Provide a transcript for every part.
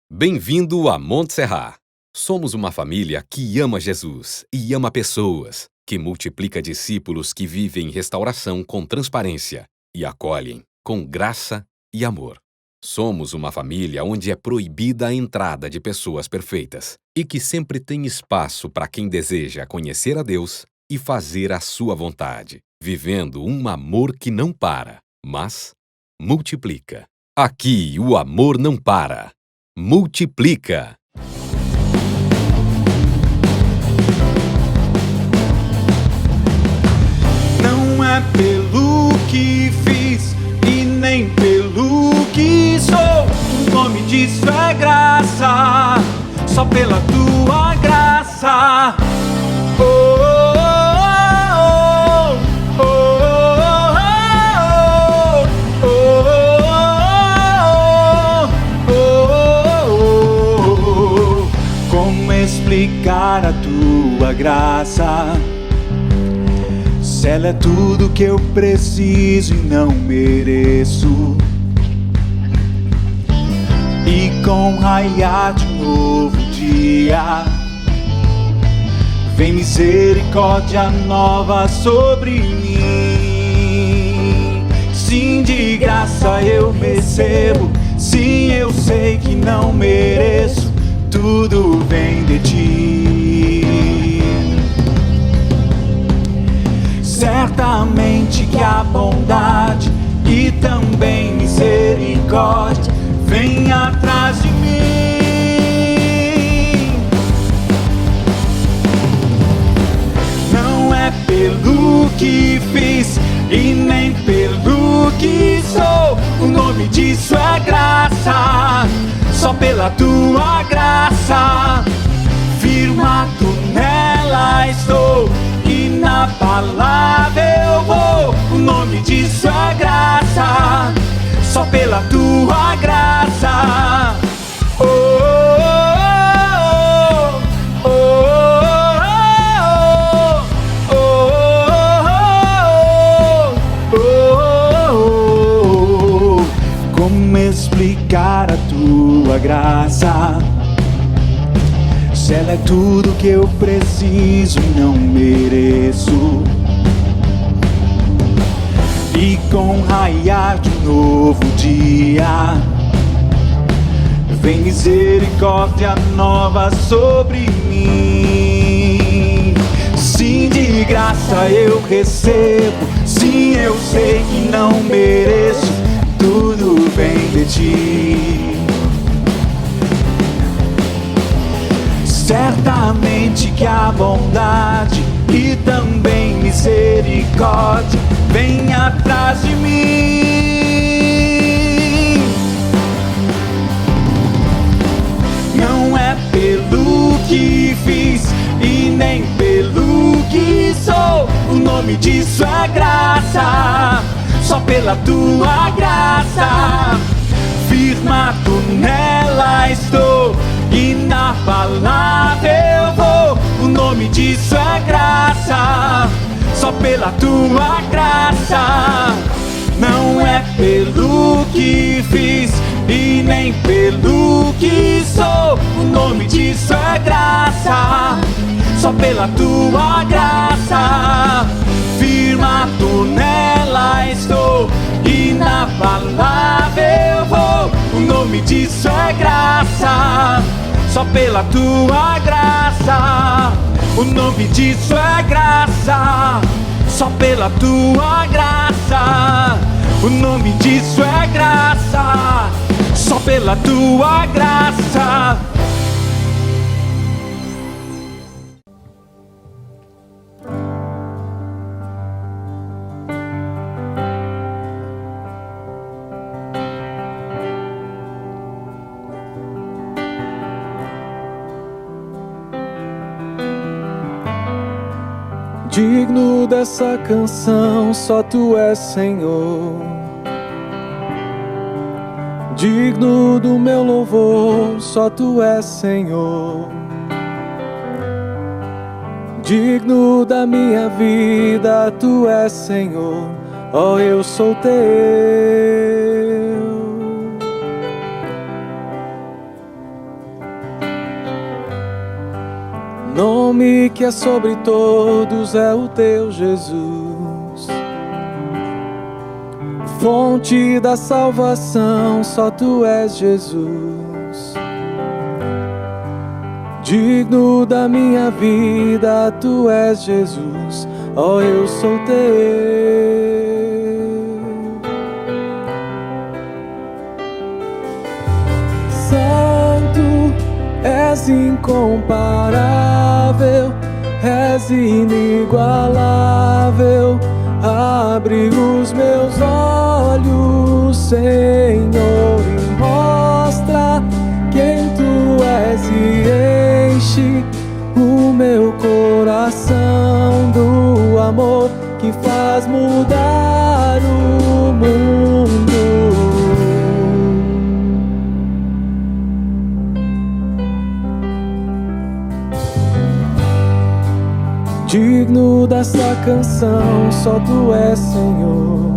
Bem-vindo a Montserrat. Somos uma família que ama Jesus e ama pessoas, que multiplica discípulos que vivem restauração com transparência e acolhem com graça e amor. Somos uma família onde é proibida a entrada de pessoas perfeitas e que sempre tem espaço para quem deseja conhecer a Deus e fazer a sua vontade, vivendo um amor que não para, mas multiplica. Aqui o amor não para. Multiplica. Não é pelo que fiz e nem pelo que sou. O nome disso é graça, só pela tua graça. Como explicar a tua graça? Se ela é tudo que eu preciso e não mereço. E com raiar de um novo dia, vem misericórdia nova sobre mim. Sim, de graça eu recebo. Sim, eu sei que não mereço. Tudo vem de ti. Certamente que a bondade e também misericórdia vem atrás de mim. Não é pelo que fiz e nem pelo que sou. O nome disso é graça, só pela tua graça. Firmado nela estou e na palavra eu vou. O nome disso é graça, só pela tua graça. Como explicar a tua graça? Se ela é tudo que eu preciso e não mereço. E com raiar de um novo dia, vem misericórdia nova sobre mim. Sim, de graça eu recebo. Sim, eu sei que não mereço. Tudo vem de ti. Certamente que a bondade e também misericórdia vem atrás de mim. Não é pelo que fiz e nem pelo que sou. O nome disso é graça, só pela tua graça. Firmado nela estou e na palavra eu vou. O nome disso é graça, só pela tua graça. Não é pelo que fiz e nem pelo que sou. O nome disso é graça, só pela tua graça. Firmado nela estou e na palavra eu vou. O nome disso é graça, só pela tua graça. O nome disso é graça, só pela tua graça. O nome disso é graça, só pela tua graça. Digno dessa canção, só tu és Senhor. Digno do meu louvor, só tu és Senhor. Digno da minha vida, tu és Senhor. Ó, eu sou teu. Nome que é sobre todos é o teu Jesus. Fonte da salvação, só tu és Jesus. Digno da minha vida, tu és Jesus. Oh, eu sou teu. Santo, és incomparável, és inigualável. Abre os meus olhos, Senhor, e mostra quem tu és e enche o meu coração do amor que faz mudar o mundo. Digno dessa canção, só tu és, Senhor.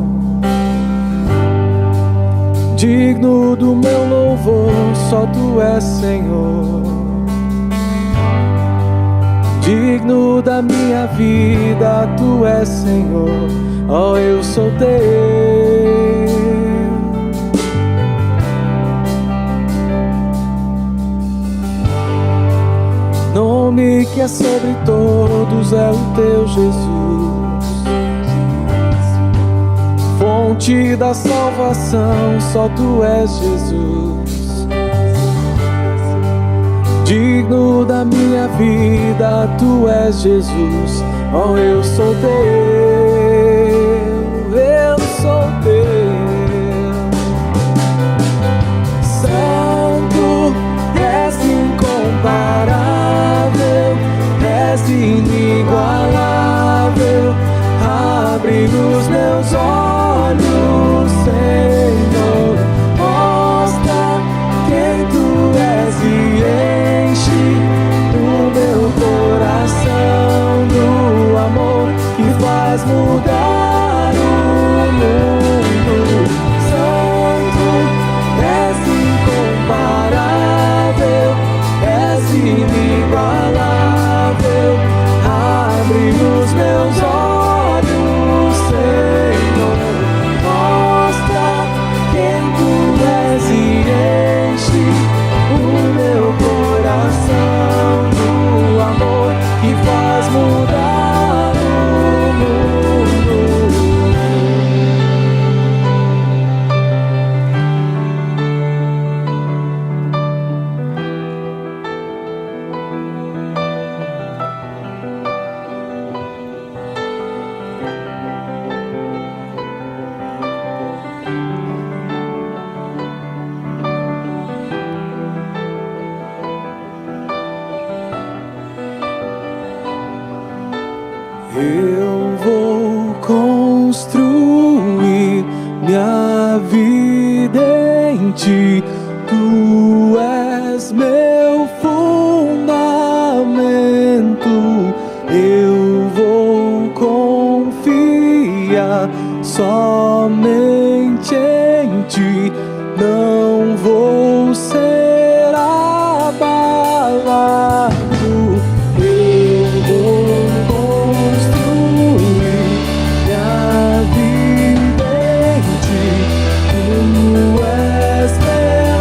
Digno do meu louvor, só tu és, Senhor. Digno da minha vida, tu és, Senhor. Oh, eu sou teu. Nome que é sobre todos é o teu Jesus. Fonte da salvação, só tu és Jesus. Digno da minha vida, tu és Jesus. Oh, eu sou teu, eu sou teu. Santo, és incomparável, és inigualável. Abre os meus olhos, Senhor. Mostra quem tu és e enche o meu coração do amor que faz mudar o mundo. Santo, és incomparável, és inigualável. Abre os meus olhos, Senhor. Mostra quem tu és e enche o meu coração do amor que faz mudar o mundo. Eu vou construir minha vida em ti. Tu és meu fundamento. Eu vou confiar somente em ti. Não vou ser abalado. Eu vou construir minha vida em ti. Tu és meu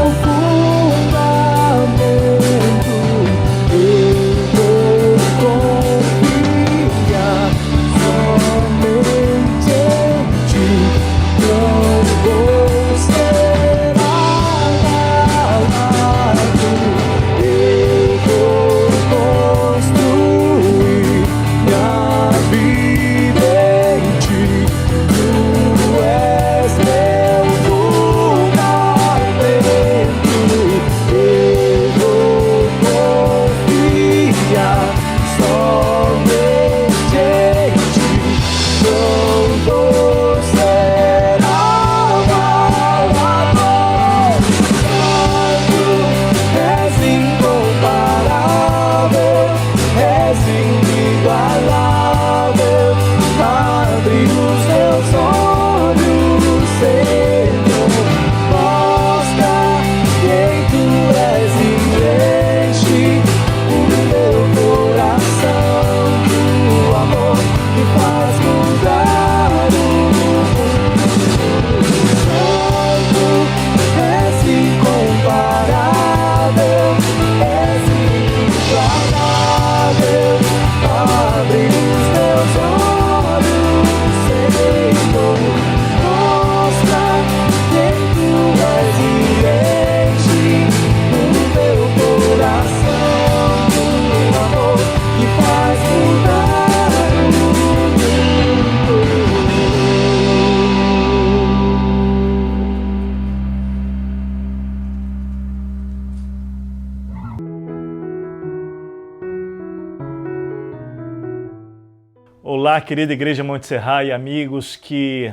Olá, querida Igreja Monte Serra e amigos que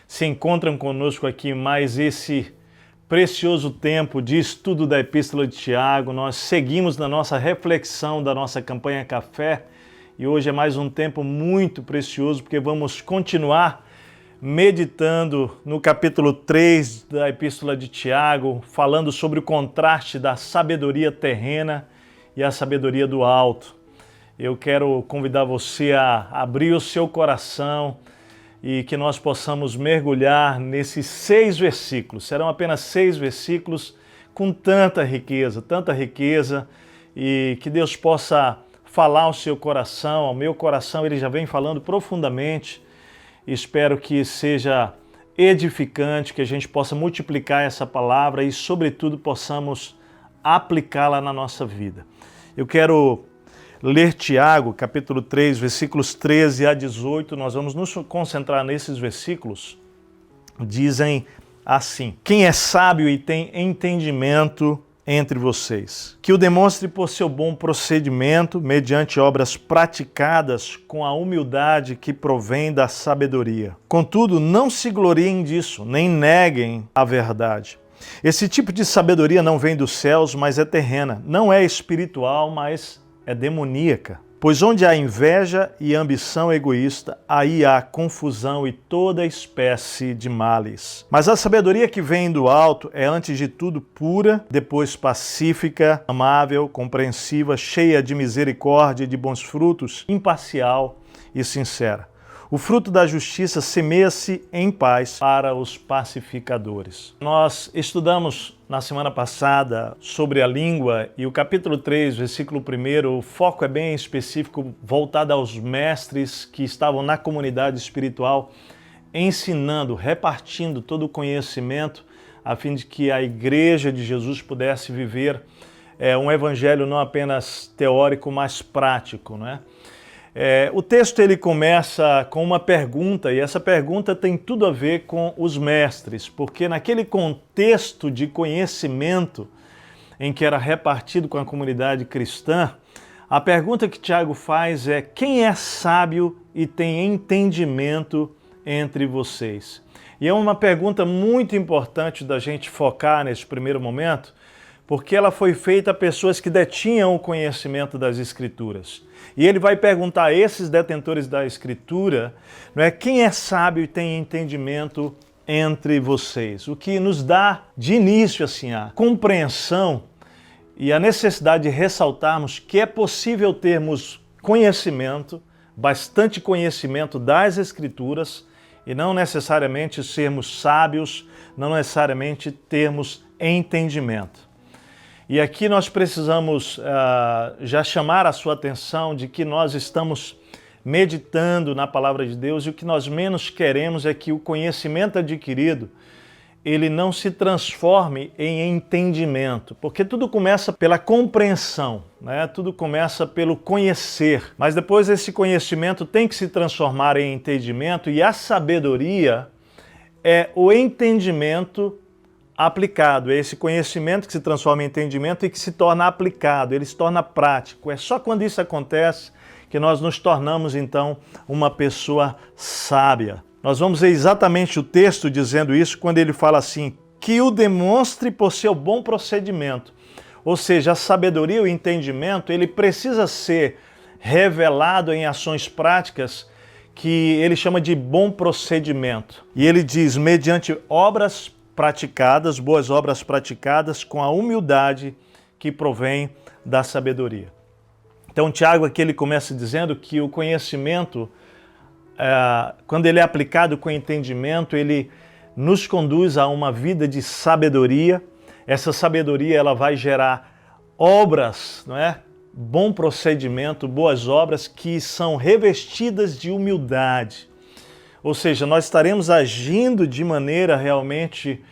se encontram conosco aqui mais esse precioso tempo de estudo da Epístola de Tiago. Nós seguimos na nossa reflexão da nossa campanha Café e hoje é mais um tempo muito precioso porque vamos continuar meditando no capítulo 3 da Epístola de Tiago, falando sobre o contraste da sabedoria terrena e a sabedoria do alto. Eu quero convidar você a abrir o seu coração e que nós possamos mergulhar nesses 6 versículos. Serão apenas 6 versículos com tanta riqueza, e que Deus possa falar ao seu coração, ao meu coração. Ele já vem falando profundamente. Espero que seja edificante, que a gente possa multiplicar essa palavra e, sobretudo, possamos aplicá-la na nossa vida. Eu quero ler Tiago, capítulo 3, versículos 13 a 18, nós vamos nos concentrar nesses versículos. Dizem assim: quem é sábio e tem entendimento entre vocês, que o demonstre por seu bom procedimento, mediante obras praticadas com a humildade que provém da sabedoria. Contudo, não se gloriem disso, nem neguem a verdade. Esse tipo de sabedoria não vem dos céus, mas é terrena, não é espiritual, mas é demoníaca, pois onde há inveja e ambição egoísta, aí há confusão e toda espécie de males. Mas a sabedoria que vem do alto é antes de tudo pura, depois pacífica, amável, compreensiva, cheia de misericórdia e de bons frutos, imparcial e sincera. O fruto da justiça semeia-se em paz para os pacificadores. Nós estudamos na semana passada sobre a língua e o capítulo 3, versículo 1, o foco é bem específico, voltado aos mestres que estavam na comunidade espiritual, ensinando, repartindo todo o conhecimento, a fim de que a Igreja de Jesus pudesse viver um evangelho não apenas teórico, mas prático, não é? O texto ele começa com uma pergunta, e essa pergunta tem tudo a ver com os mestres, porque naquele contexto de conhecimento em que era repartido com a comunidade cristã, a pergunta que Tiago faz é: quem é sábio e tem entendimento entre vocês? E é uma pergunta muito importante da gente focar nesse primeiro momento, porque ela foi feita a pessoas que detinham o conhecimento das Escrituras. E ele vai perguntar a esses detentores da Escritura, não é, quem é sábio e tem entendimento entre vocês? O que nos dá de início assim, a compreensão e a necessidade de ressaltarmos que é possível termos conhecimento, bastante conhecimento das Escrituras, e não necessariamente sermos sábios, não necessariamente termos entendimento. E aqui nós precisamos já chamar a sua atenção de que nós estamos meditando na palavra de Deus e o que nós menos queremos é que o conhecimento adquirido ele não se transforme em entendimento, porque tudo começa pela compreensão, né? Tudo começa pelo conhecer, mas depois esse conhecimento tem que se transformar em entendimento e a sabedoria é o entendimento aplicado, é esse conhecimento que se transforma em entendimento e que se torna aplicado, ele se torna prático. É só quando isso acontece que nós nos tornamos, então, uma pessoa sábia. Nós vamos ver exatamente o texto dizendo isso quando ele fala assim, que o demonstre por seu bom procedimento. Ou seja, a sabedoria e o entendimento, ele precisa ser revelado em ações práticas que ele chama de bom procedimento. E ele diz, mediante obras praticadas, boas obras praticadas com a humildade que provém da sabedoria. Então, Tiago aqui ele começa dizendo que o conhecimento, quando ele é aplicado com entendimento, ele nos conduz a uma vida de sabedoria. Essa sabedoria ela vai gerar obras, não é? Bom procedimento, boas obras que são revestidas de humildade. Ou seja, nós estaremos agindo de maneira realmente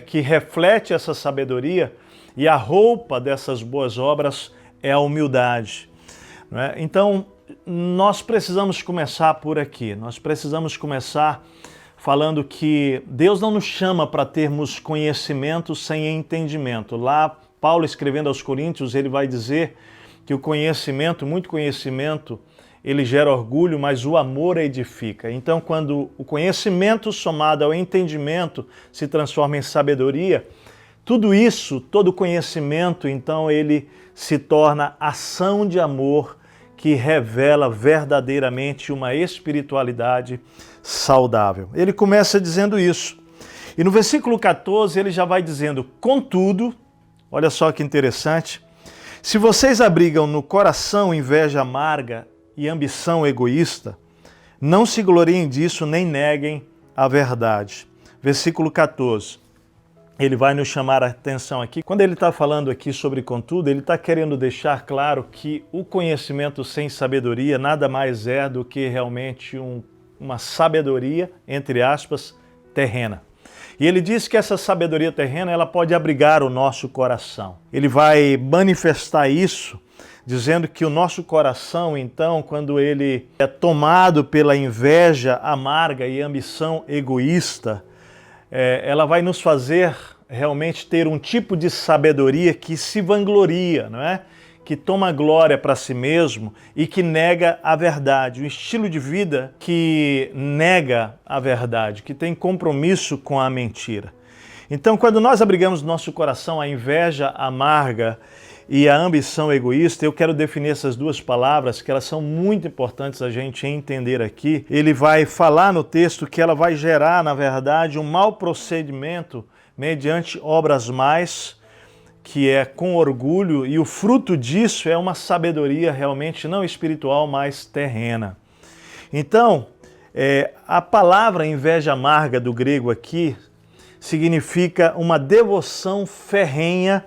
que reflete essa sabedoria e a roupa dessas boas obras é a humildade. Não é? Então, nós precisamos começar por aqui. Nós precisamos começar falando que Deus não nos chama para termos conhecimento sem entendimento. Lá, Paulo escrevendo aos Coríntios, ele vai dizer que o conhecimento, muito conhecimento, ele gera orgulho, mas o amor edifica. Então, quando o conhecimento somado ao entendimento se transforma em sabedoria, tudo isso, todo conhecimento, então ele se torna ação de amor que revela verdadeiramente uma espiritualidade saudável. Ele começa dizendo isso. E no versículo 14 ele já vai dizendo: contudo, olha só que interessante, se vocês abrigam no coração inveja amarga e ambição egoísta, não se gloriem disso nem neguem a verdade. Versículo 14. Ele vai nos chamar a atenção aqui. Quando ele está falando aqui sobre contudo, ele está querendo deixar claro que o conhecimento sem sabedoria nada mais é do que realmente uma sabedoria, entre aspas, terrena. E ele diz que essa sabedoria terrena ela pode abrigar o nosso coração. Ele vai manifestar isso dizendo que o nosso coração, então, quando ele é tomado pela inveja amarga e ambição egoísta, ela vai nos fazer realmente ter um tipo de sabedoria que se vangloria, não é? Que toma glória para si mesmo e que nega a verdade. Um estilo de vida que nega a verdade, que tem compromisso com a mentira. Então, quando nós abrigamos no nosso coração a inveja amarga e a ambição egoísta, eu quero definir essas duas palavras, que elas são muito importantes a gente entender aqui. Ele vai falar no texto que ela vai gerar, na verdade, um mau procedimento mediante obras mais, que é com orgulho, e o fruto disso é uma sabedoria realmente não espiritual, mas terrena. Então, a palavra inveja amarga do grego aqui significa uma devoção ferrenha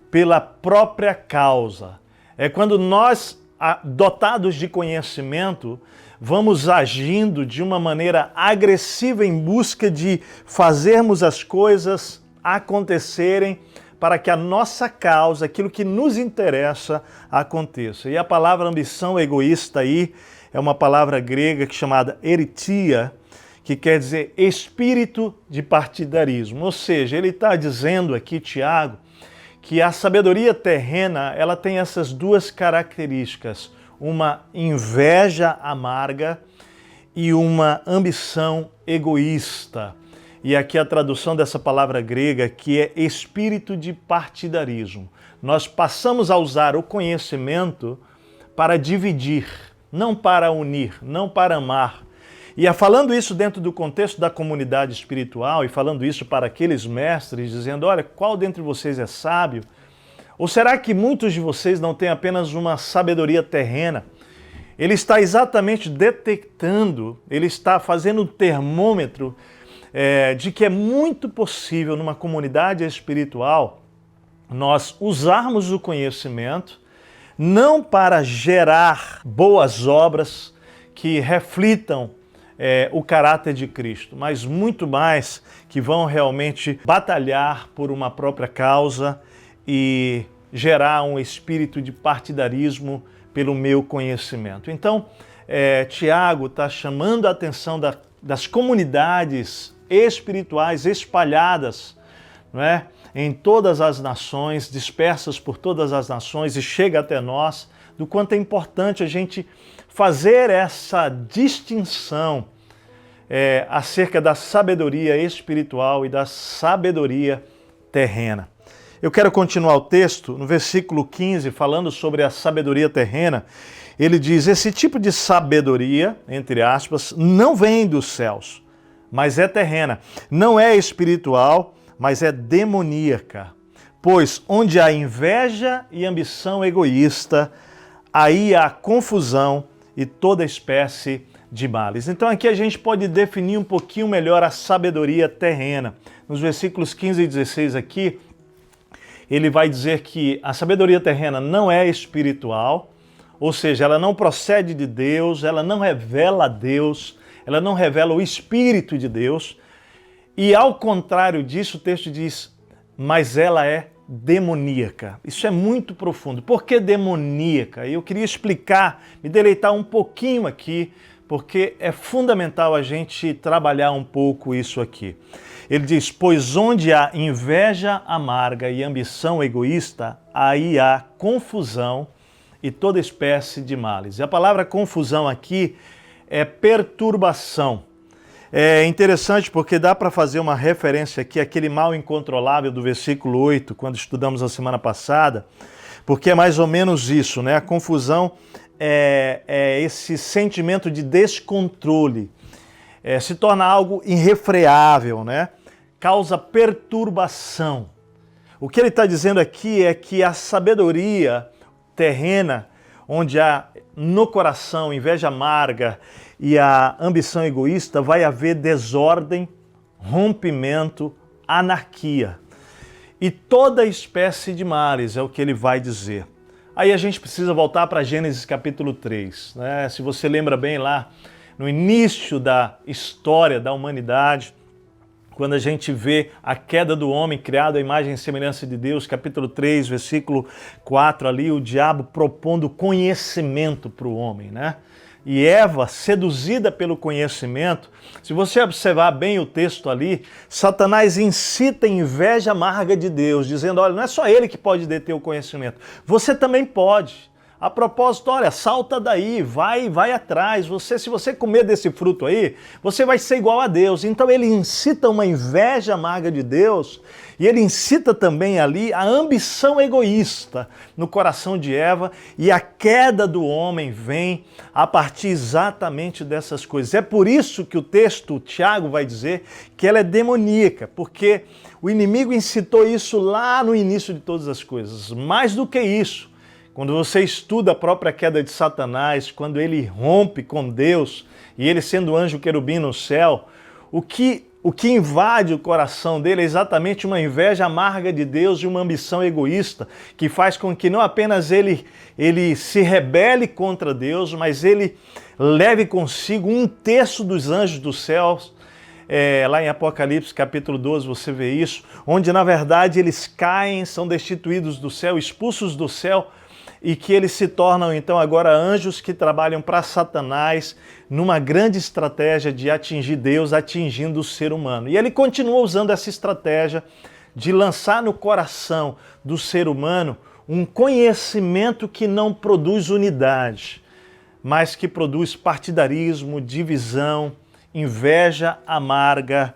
pela própria causa. É quando nós, dotados de conhecimento, vamos agindo de uma maneira agressiva em busca de fazermos as coisas acontecerem para que a nossa causa, aquilo que nos interessa, aconteça. E a palavra ambição egoísta aí é uma palavra grega chamada eritia, que quer dizer espírito de partidarismo. Ou seja, ele está dizendo aqui, Tiago, que a sabedoria terrena ela tem essas duas características, uma inveja amarga e uma ambição egoísta. E aqui a tradução dessa palavra grega que é espírito de partidarismo. Nós passamos a usar o conhecimento para dividir, não para unir, não para amar. E falando isso dentro do contexto da comunidade espiritual e falando isso para aqueles mestres, dizendo, olha, qual dentre vocês é sábio? Ou será que muitos de vocês não têm apenas uma sabedoria terrena? Ele está exatamente detectando, ele está fazendo um termômetro de que é muito possível numa comunidade espiritual nós usarmos o conhecimento não para gerar boas obras que reflitam o caráter de Cristo, mas muito mais que vão realmente batalhar por uma própria causa e gerar um espírito de partidarismo pelo meu conhecimento. Então, Tiago está chamando a atenção das comunidades espirituais espalhadas, não é? Em todas as nações, dispersas por todas as nações e chega até nós, do quanto é importante a gente fazer essa distinção acerca da sabedoria espiritual e da sabedoria terrena. Eu quero continuar o texto no versículo 15, falando sobre a sabedoria terrena. Ele diz, esse tipo de sabedoria, entre aspas, não vem dos céus, mas é terrena. Não é espiritual, mas é demoníaca. Pois onde há inveja e ambição egoísta, aí há confusão e toda espécie de males. Então aqui a gente pode definir um pouquinho melhor a sabedoria terrena. Nos versículos 15 e 16 aqui, ele vai dizer que a sabedoria terrena não é espiritual, ou seja, ela não procede de Deus, ela não revela a Deus, ela não revela o Espírito de Deus. E ao contrário disso, o texto diz, mas ela é demoníaca. Isso é muito profundo. Por que demoníaca? Eu queria explicar, me deleitar um pouquinho aqui, porque é fundamental a gente trabalhar um pouco isso aqui. Ele diz, pois onde há inveja amarga e ambição egoísta, aí há confusão e toda espécie de males. E a palavra confusão aqui é perturbação. É interessante porque dá para fazer uma referência aqui àquele mal incontrolável do versículo 8, quando estudamos a semana passada, porque é mais ou menos isso, né? A confusão é esse sentimento de descontrole, se torna algo irrefreável, né? Causa perturbação. O que ele está dizendo aqui é que a sabedoria terrena, onde há no coração inveja amarga e a ambição egoísta, vai haver desordem, rompimento, anarquia. E toda espécie de males é o que ele vai dizer. Aí a gente precisa voltar para Gênesis capítulo 3. Né? Se você lembra bem lá, no início da história da humanidade, quando a gente vê a queda do homem criado à imagem e semelhança de Deus, capítulo 3, versículo 4, ali o diabo propondo conhecimento para o homem, né? E Eva, seduzida pelo conhecimento, se você observar bem o texto ali, Satanás incita a inveja amarga de Deus, dizendo, olha, não é só ele que pode deter o conhecimento, você também pode. A propósito, olha, salta daí, vai atrás. Se você comer desse fruto aí, você vai ser igual a Deus. Então ele incita uma inveja amarga de Deus e ele incita também ali a ambição egoísta no coração de Eva, e a queda do homem vem a partir exatamente dessas coisas. É por isso que o texto, Tiago vai dizer que ela é demoníaca, porque o inimigo incitou isso lá no início de todas as coisas. Mais do que isso, quando você estuda a própria queda de Satanás, quando ele rompe com Deus, e ele sendo anjo querubim no céu, o que invade o coração dele é exatamente uma inveja amarga de Deus e uma ambição egoísta, que faz com que não apenas ele se rebele contra Deus, mas ele leve consigo 1/3 dos anjos dos céus. Lá em Apocalipse capítulo 12 você vê isso, onde na verdade eles caem, são destituídos do céu, expulsos do céu, e que eles se tornam então agora anjos que trabalham para Satanás numa grande estratégia de atingir Deus, atingindo o ser humano. E ele continua usando essa estratégia de lançar no coração do ser humano um conhecimento que não produz unidade, mas que produz partidarismo, divisão, inveja amarga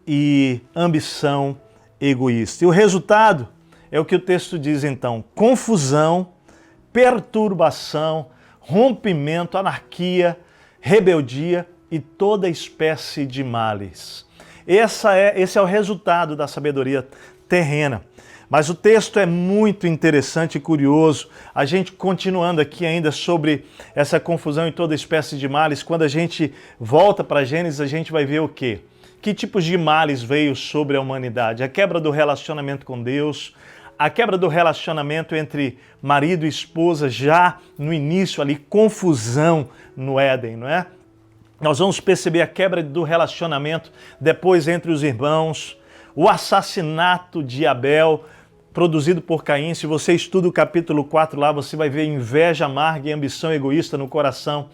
e ambição egoísta. E o resultado é o que o texto diz então: confusão, perturbação, rompimento, anarquia, rebeldia e toda espécie de males. Esse é o resultado da sabedoria terrena. Mas o texto é muito interessante e curioso. A gente continuando aqui ainda sobre essa confusão e toda espécie de males, quando a gente volta para Gênesis, a gente vai ver o quê? Que tipos de males veio sobre a humanidade? A quebra do relacionamento com Deus, a quebra do relacionamento entre marido e esposa já no início ali, confusão no Éden, não é? Nós vamos perceber a quebra do relacionamento depois entre os irmãos, o assassinato de Abel, produzido por Caim. Se você estuda o capítulo 4 lá, você vai ver inveja amarga e ambição egoísta no coração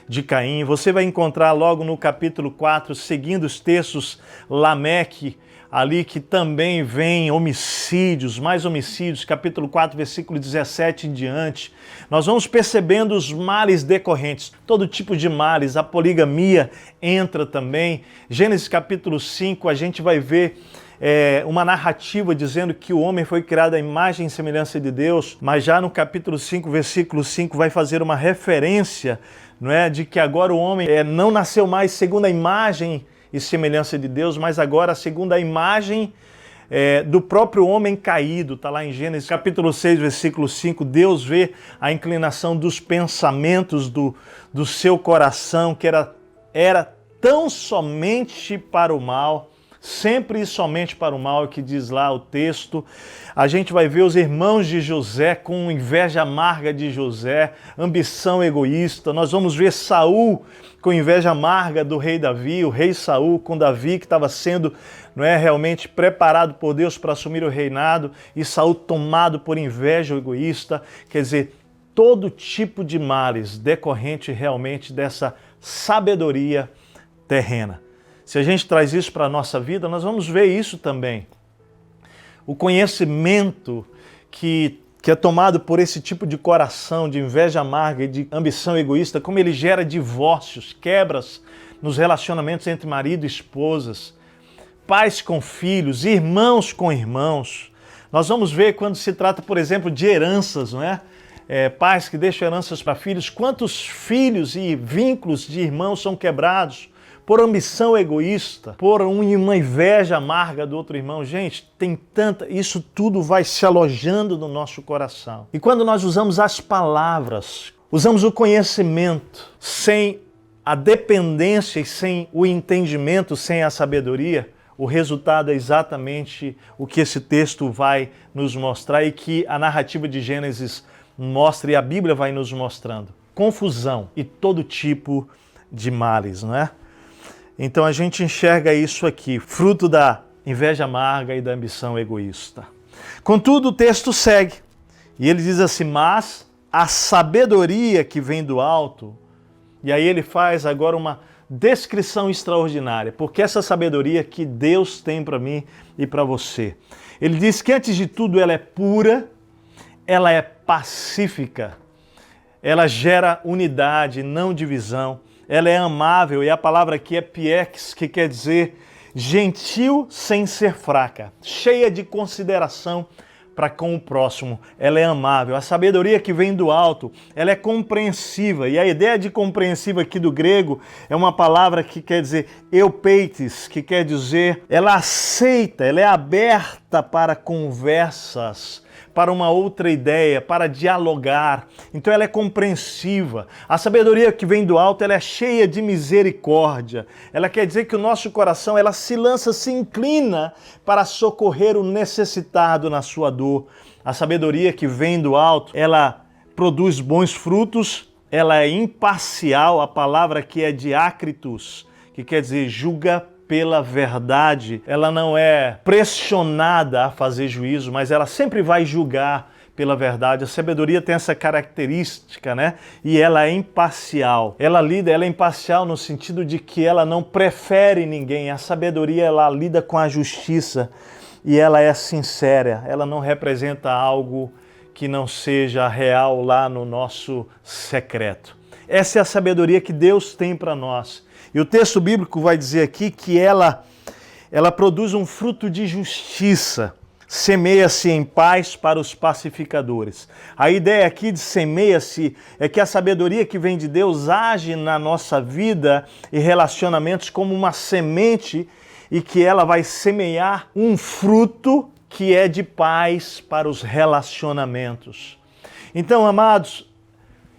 de Caim. Você vai encontrar logo no capítulo 4, seguindo os textos, Lameque, ali que também vem homicídios, mais homicídios, capítulo 4, versículo 17 em diante. Nós vamos percebendo os males decorrentes, todo tipo de males, a poligamia entra também. Gênesis capítulo 5, a gente vai ver uma narrativa dizendo que o homem foi criado à imagem e semelhança de Deus, mas já no capítulo 5, versículo 5, vai fazer uma referência, não é, de que agora o homem não nasceu mais segundo a imagem e semelhança de Deus, mas agora segundo a imagem do próprio homem caído. Está lá em Gênesis capítulo 6, versículo 5, Deus vê a inclinação dos pensamentos do seu coração, que era tão somente para o mal, sempre e somente para o mal, que diz lá o texto. A gente vai ver os irmãos de José com inveja amarga de José, ambição egoísta. Nós vamos ver Saul com inveja amarga do rei Davi, o rei Saul com Davi, que estava sendo realmente preparado por Deus para assumir o reinado, e Saul tomado por inveja egoísta. Quer dizer, todo tipo de males decorrente realmente dessa sabedoria terrena. Se a gente traz isso para a nossa vida, nós vamos ver isso também. O conhecimento que que é tomado por esse tipo de coração, de inveja amarga e de ambição egoísta, como ele gera divórcios, quebras nos relacionamentos entre marido e esposas, pais com filhos, irmãos com irmãos. Nós vamos ver quando se trata, por exemplo, de heranças, não é? Pais que deixam heranças para filhos, quantos filhos e vínculos de irmãos são quebrados por ambição egoísta, por uma inveja amarga do outro irmão. Gente, tem tanta... Isso tudo vai se alojando no nosso coração. E quando nós usamos as palavras, usamos o conhecimento, sem a dependência e sem o entendimento, sem a sabedoria, o resultado é exatamente o que esse texto vai nos mostrar e que a narrativa de Gênesis mostra e a Bíblia vai nos mostrando. Confusão e todo tipo de males, não é? Então a gente enxerga isso aqui, fruto da inveja amarga e da ambição egoísta. Contudo, o texto segue e ele diz assim: mas a sabedoria que vem do alto, e aí ele faz agora uma descrição extraordinária, porque essa sabedoria que Deus tem para mim e para você. Ele diz que antes de tudo ela é pura, ela é pacífica, ela gera unidade, não divisão. Ela é amável, e a palavra aqui é piex, que quer dizer gentil sem ser fraca, cheia de consideração para com o próximo. Ela é amável. A sabedoria que vem do alto, ela é compreensiva, e a ideia de compreensiva aqui do grego é uma palavra que quer dizer eupeites, que quer dizer ela aceita, ela é aberta para conversas, para uma outra ideia, para dialogar. Então ela é compreensiva. A sabedoria que vem do alto, ela é cheia de misericórdia. Ela quer dizer que o nosso coração, ela se lança, se inclina para socorrer o necessitado na sua dor. A sabedoria que vem do alto, ela produz bons frutos, ela é imparcial, a palavra aqui é diácritus, que quer dizer julga pela verdade. Ela não é pressionada a fazer juízo, mas ela sempre vai julgar pela verdade. A sabedoria tem essa característica, né? E ela é imparcial. Ela é imparcial no sentido de que ela não prefere ninguém. A sabedoria, ela lida com a justiça e ela é sincera. Ela não representa algo que não seja real lá no nosso secreto. Essa é a sabedoria que Deus tem para nós. E o texto bíblico vai dizer aqui que ela produz um fruto de justiça, semeia-se em paz para os pacificadores. A ideia aqui de semeia-se é que a sabedoria que vem de Deus age na nossa vida e relacionamentos como uma semente e que ela vai semear um fruto que é de paz para os relacionamentos. Então, amados,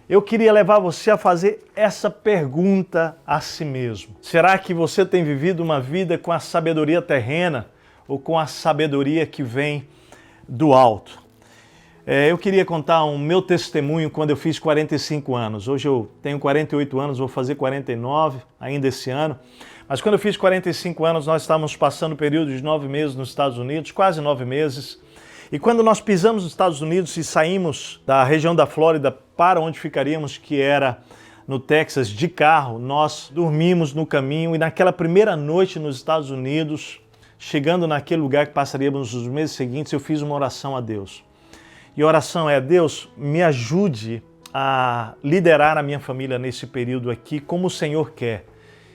eu queria levar você a fazer essa pergunta a si mesmo. Será que você tem vivido uma vida com a sabedoria terrena ou com a sabedoria que vem do alto? Eu queria contar o meu testemunho quando eu fiz 45 anos. Hoje eu tenho 48 anos, vou fazer 49 ainda esse ano. Mas quando eu fiz 45 anos, nós estávamos passando um período de 9 meses nos Estados Unidos, quase 9 meses. E quando nós pisamos nos Estados Unidos e saímos da região da Flórida para onde ficaríamos, que era no Texas, de carro, nós dormimos no caminho e naquela primeira noite nos Estados Unidos, chegando naquele lugar que passaríamos os meses seguintes, eu fiz uma oração a Deus. E a oração é: Deus, me ajude a liderar a minha família nesse período aqui como o Senhor quer.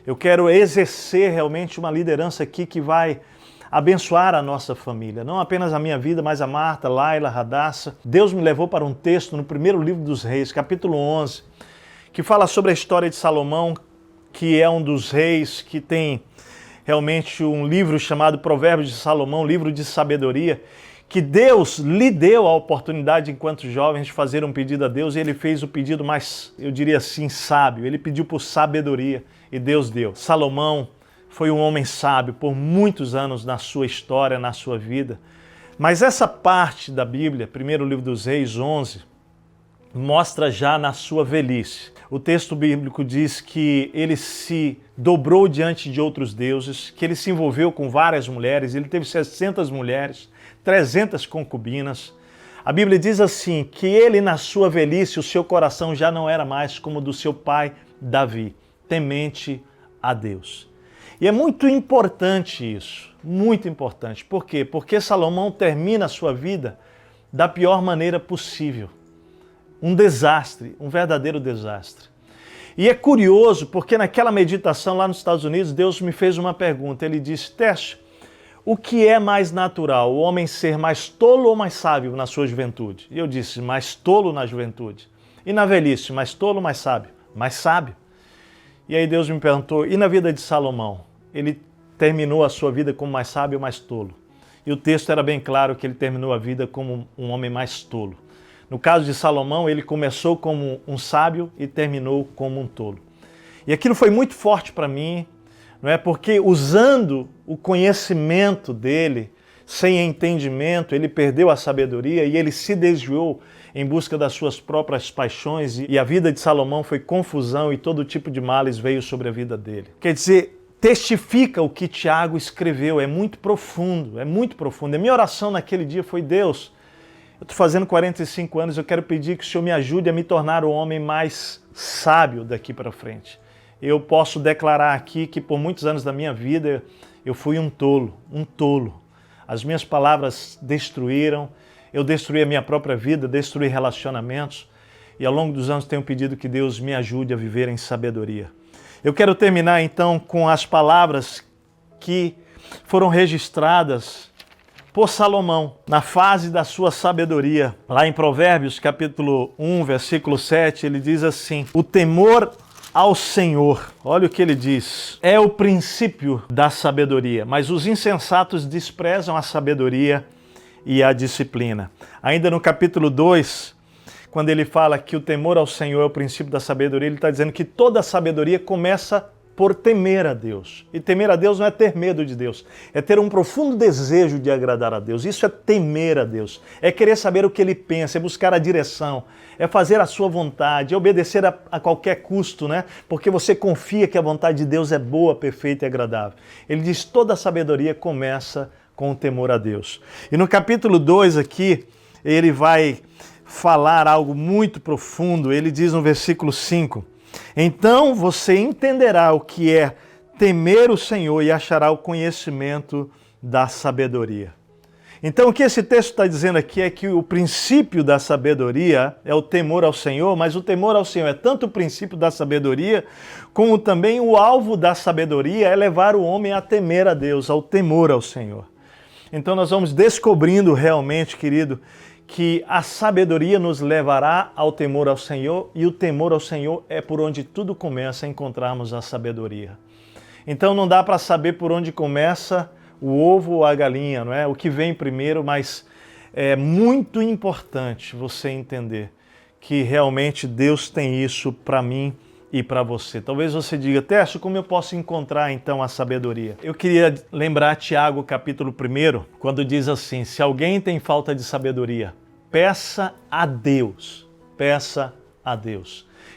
Eu quero exercer realmente uma liderança aqui que vai abençoar a nossa família, não apenas a minha vida, mas a Marta, Laila, Radassa. Deus me levou para um texto no primeiro livro dos Reis, capítulo 11, que fala sobre a história de Salomão, que é um dos reis que tem realmente um livro chamado Provérbios de Salomão, livro de sabedoria, que Deus lhe deu a oportunidade, enquanto jovem, de fazer um pedido a Deus, e ele fez o pedido mais, eu diria assim, sábio. Ele pediu por sabedoria e Deus deu. Salomão foi um homem sábio por muitos anos na sua história, na sua vida. Mas essa parte da Bíblia, primeiro livro dos Reis, 11, mostra já na sua velhice. O texto bíblico diz que ele se dobrou diante de outros deuses, que ele se envolveu com várias mulheres, ele teve 600 mulheres, 300 concubinas. A Bíblia diz assim, que ele na sua velhice, o seu coração já não era mais como o do seu pai Davi, temente a Deus. E é muito importante isso, muito importante. Por quê? Porque Salomão termina a sua vida da pior maneira possível. Um desastre, um verdadeiro desastre. E é curioso porque naquela meditação lá nos Estados Unidos, Deus me fez uma pergunta. Ele disse, Tércio, o que é mais natural, o homem ser mais tolo ou mais sábio na sua juventude? E eu disse, mais tolo na juventude. E na velhice, mais tolo ou mais sábio? Mais sábio. E aí Deus me perguntou, e na vida de Salomão? Ele terminou a sua vida como mais sábio ou mais tolo? E o texto era bem claro que ele terminou a vida como um homem mais tolo. No caso de Salomão, ele começou como um sábio e terminou como um tolo. E aquilo foi muito forte para mim, não é? Porque usando o conhecimento dele, sem entendimento, ele perdeu a sabedoria e ele se desviou em busca das suas próprias paixões e a vida de Salomão foi confusão e todo tipo de males veio sobre a vida dele. Quer dizer, testifica o que Tiago escreveu, é muito profundo, é muito profundo. A minha oração naquele dia foi, Deus, eu estou fazendo 45 anos, eu quero pedir que o Senhor me ajude a me tornar o homem mais sábio daqui para frente. Eu posso declarar aqui que por muitos anos da minha vida eu fui um tolo, um tolo. As minhas palavras destruíram, eu destruí a minha própria vida, destruí relacionamentos e ao longo dos anos tenho pedido que Deus me ajude a viver em sabedoria. Eu quero terminar então com as palavras que foram registradas por Salomão, na fase da sua sabedoria. Lá em Provérbios, capítulo 1, versículo 7, ele diz assim, o temor ao Senhor, olha o que ele diz, é o princípio da sabedoria, mas os insensatos desprezam a sabedoria e a disciplina. Ainda no capítulo 2, quando ele fala que o temor ao Senhor é o princípio da sabedoria, ele está dizendo que toda a sabedoria começa por temer a Deus. E temer a Deus não é ter medo de Deus, é ter um profundo desejo de agradar a Deus. Isso é temer a Deus, é querer saber o que Ele pensa, é buscar a direção, é fazer a sua vontade, é obedecer a qualquer custo, né? Porque você confia que a vontade de Deus é boa, perfeita e agradável. Ele diz toda a sabedoria começa com o temor a Deus. E no capítulo 2 aqui, ele vai falar algo muito profundo. Ele diz no versículo 5, então você entenderá o que é temer o Senhor e achará o conhecimento da sabedoria. Então o que esse texto está dizendo aqui é que o princípio da sabedoria é o temor ao Senhor, mas o temor ao Senhor é tanto o princípio da sabedoria, como também o alvo da sabedoria é levar o homem a temer a Deus, ao temor ao Senhor. Então nós vamos descobrindo realmente, querido, que a sabedoria nos levará ao temor ao Senhor e o temor ao Senhor é por onde tudo começa a encontrarmos a sabedoria. Então não dá para saber por onde começa o ovo ou a galinha, não é? O que vem primeiro, mas é muito importante você entender que realmente Deus tem isso para mim e para você. Talvez você diga, Tércio, como eu posso encontrar então a sabedoria? Eu queria lembrar Tiago capítulo 1, quando diz assim, se alguém tem falta de sabedoria, peça a Deus,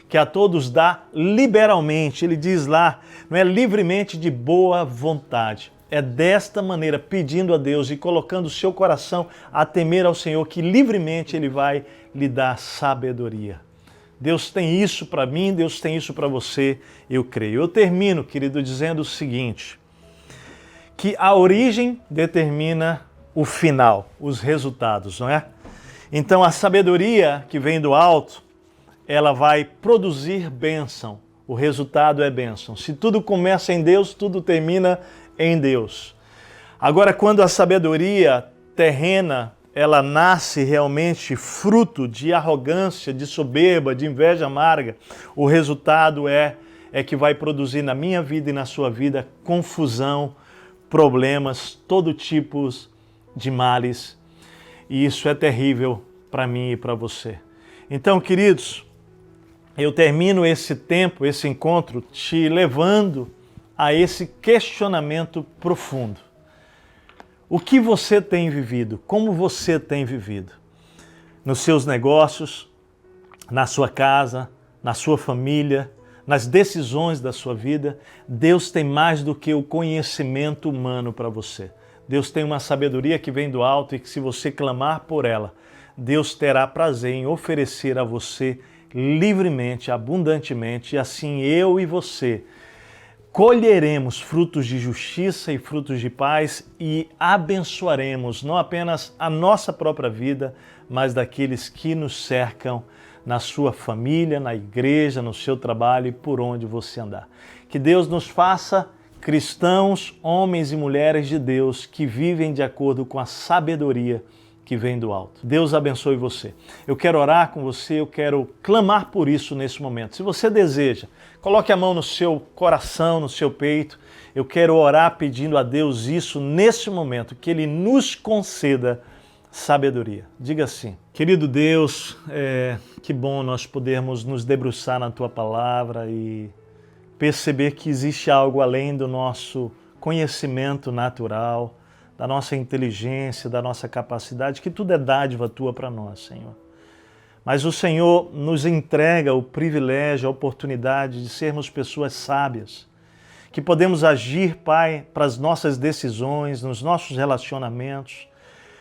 que a todos dá liberalmente, ele diz lá, não é livremente de boa vontade. É desta maneira, pedindo a Deus e colocando o seu coração a temer ao Senhor, que livremente Ele vai lhe dar sabedoria. Deus tem isso para mim, Deus tem isso para você, eu creio. Eu termino, querido, dizendo o seguinte, que a origem determina o final, os resultados, não é? Então a sabedoria que vem do alto, ela vai produzir bênção. O resultado é bênção. Se tudo começa em Deus, tudo termina em Deus. Agora, quando a sabedoria terrena, ela nasce realmente fruto de arrogância, de soberba, de inveja amarga, o resultado é que vai produzir na minha vida e na sua vida confusão, problemas, todo tipo de males. E isso é terrível para mim e para você. Então, queridos, eu termino esse tempo, esse encontro, te levando a esse questionamento profundo. O que você tem vivido? Como você tem vivido? Nos seus negócios, na sua casa, na sua família, nas decisões da sua vida, Deus tem mais do que o conhecimento humano para você. Deus tem uma sabedoria que vem do alto e que se você clamar por ela, Deus terá prazer em oferecer a você livremente, abundantemente, e assim eu e você colheremos frutos de justiça e frutos de paz e abençoaremos não apenas a nossa própria vida, mas daqueles que nos cercam na sua família, na igreja, no seu trabalho e por onde você andar. Que Deus nos faça cristãos, homens e mulheres de Deus que vivem de acordo com a sabedoria que vem do alto. Deus abençoe você. Eu quero orar com você, eu quero clamar por isso nesse momento. Se você deseja, coloque a mão no seu coração, no seu peito. Eu quero orar pedindo a Deus isso nesse momento, que Ele nos conceda sabedoria. Diga assim: querido Deus, que bom nós podermos nos debruçar na Tua Palavra e perceber que existe algo além do nosso conhecimento natural, da nossa inteligência, da nossa capacidade, que tudo é dádiva Tua para nós, Senhor. Mas o Senhor nos entrega o privilégio, a oportunidade de sermos pessoas sábias, que podemos agir, Pai, para as nossas decisões, nos nossos relacionamentos,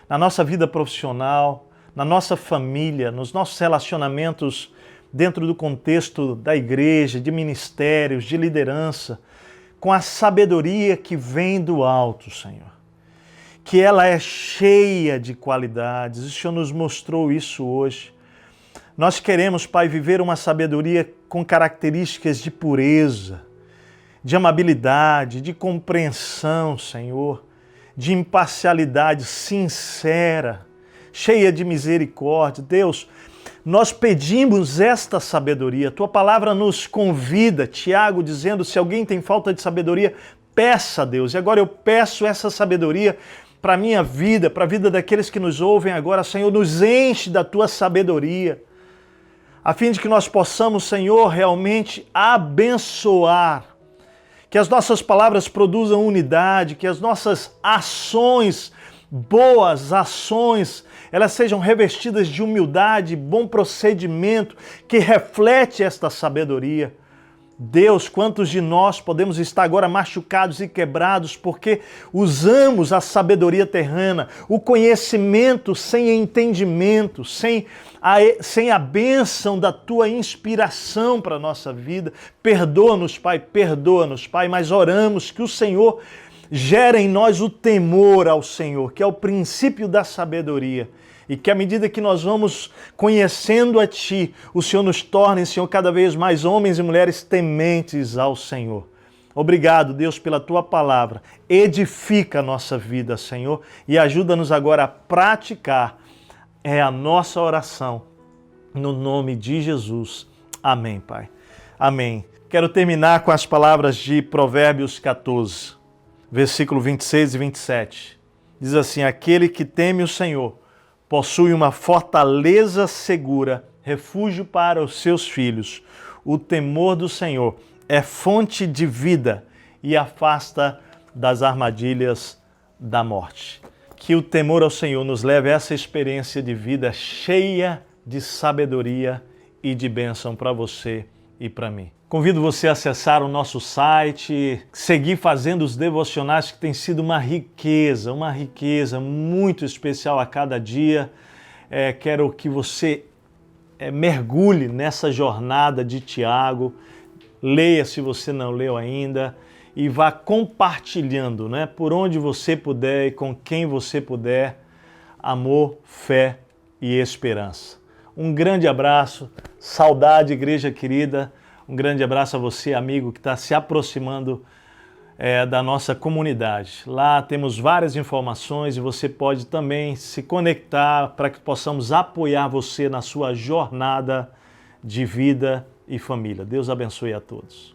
na nossa vida profissional, na nossa família, nos nossos relacionamentos dentro do contexto da igreja, de ministérios, de liderança, com a sabedoria que vem do alto, Senhor. Que ela é cheia de qualidades. O Senhor nos mostrou isso hoje. Nós queremos, Pai, viver uma sabedoria com características de pureza, de amabilidade, de compreensão, Senhor, de imparcialidade sincera, cheia de misericórdia. Deus, nós pedimos esta sabedoria. Tua palavra nos convida, Tiago, dizendo: se alguém tem falta de sabedoria, peça a Deus. E agora eu peço essa sabedoria para a minha vida, para a vida daqueles que nos ouvem agora. Senhor, nos enche da Tua sabedoria, a fim de que nós possamos, Senhor, realmente abençoar, que as nossas palavras produzam unidade, que as nossas ações, boas ações, elas sejam revestidas de humildade, bom procedimento, que reflete esta sabedoria. Deus, quantos de nós podemos estar agora machucados e quebrados porque usamos a sabedoria terrena, o conhecimento sem entendimento, sem a bênção da Tua inspiração para a nossa vida. Perdoa-nos, Pai, mas oramos que o Senhor gere em nós o temor ao Senhor, que é o princípio da sabedoria. E que à medida que nós vamos conhecendo a Ti, o Senhor nos torne, Senhor, cada vez mais homens e mulheres tementes ao Senhor. Obrigado, Deus, pela Tua palavra. Edifica a nossa vida, Senhor, e ajuda-nos agora a praticar. É a nossa oração, no nome de Jesus. Amém, Pai. Amém. Quero terminar com as palavras de Provérbios 14, versículo 26 e 27. Diz assim: aquele que teme o Senhor possui uma fortaleza segura, refúgio para os seus filhos. O temor do Senhor é fonte de vida e afasta das armadilhas da morte. Que o temor ao Senhor nos leve a essa experiência de vida cheia de sabedoria e de bênção para você e para mim. Convido você a acessar o nosso site, seguir fazendo os devocionais, que tem sido uma riqueza muito especial a cada dia. Quero que você mergulhe nessa jornada de Tiago, leia se você não leu ainda e vá compartilhando, né, por onde você puder e com quem você puder, amor, fé e esperança. Um grande abraço, saudade, igreja querida. Um grande abraço a você, amigo, que está se aproximando da nossa comunidade. Lá temos várias informações e você pode também se conectar para que possamos apoiar você na sua jornada de vida e família. Deus abençoe a todos.